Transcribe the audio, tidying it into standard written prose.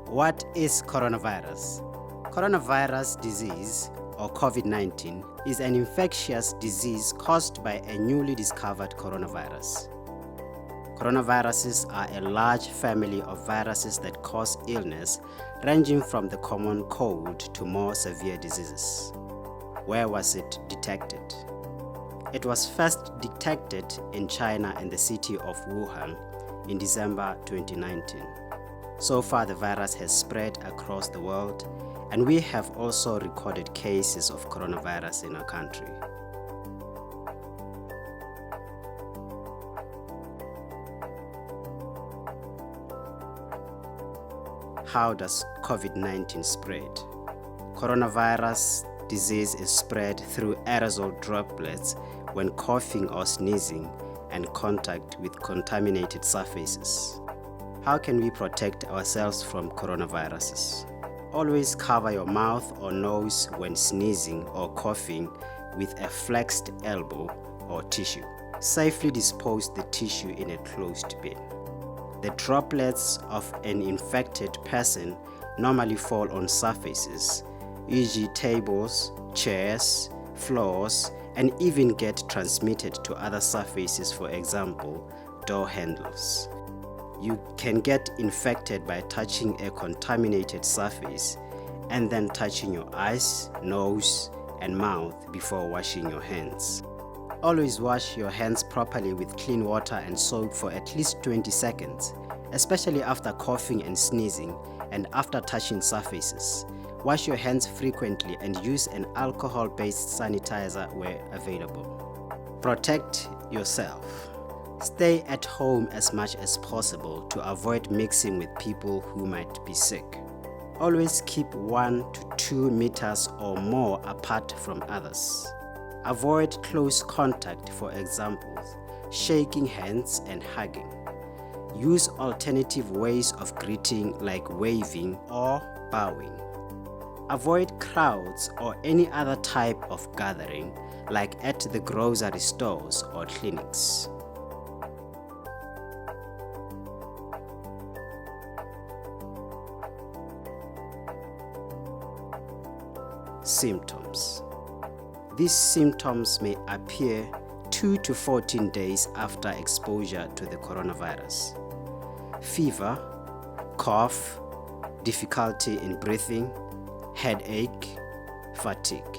What is coronavirus? Coronavirus disease, or COVID-19, is an infectious disease caused by a newly discovered coronavirus. Coronaviruses are a large family of viruses that cause illness, ranging from the common cold to more severe diseases. Where was it detected? It was first detected in China in the city of Wuhan in December 2019. So far, the virus has spread across the world, and we have also recorded cases of coronavirus in our country. How does COVID-19 spread? Coronavirus disease is spread through aerosol droplets when coughing or sneezing and contact with contaminated surfaces. How can we protect ourselves from coronaviruses? Always cover your mouth or nose when sneezing or coughing with a flexed elbow or tissue. Safely dispose the tissue in a closed bin. The droplets of an infected person normally fall on surfaces, e.g. tables, chairs, floors, and even get transmitted to other surfaces, for example, door handles. You can get infected by touching a contaminated surface and then touching your eyes, nose, and mouth before washing your hands. Always wash your hands properly with clean water and soap for at least 20 seconds, especially after coughing and sneezing and after touching surfaces. Wash your hands frequently and use an alcohol-based sanitizer where available. Protect yourself. Stay at home as much as possible to avoid mixing with people who might be sick. Always keep 1 to 2 meters or more apart from others. Avoid close contact, for example, shaking hands and hugging. Use alternative ways of greeting like waving or bowing. Avoid crowds or any other type of gathering like at the grocery stores or clinics. Symptoms. These symptoms may appear 2 to 14 days after exposure to the coronavirus. Fever, cough, difficulty in breathing, headache, fatigue.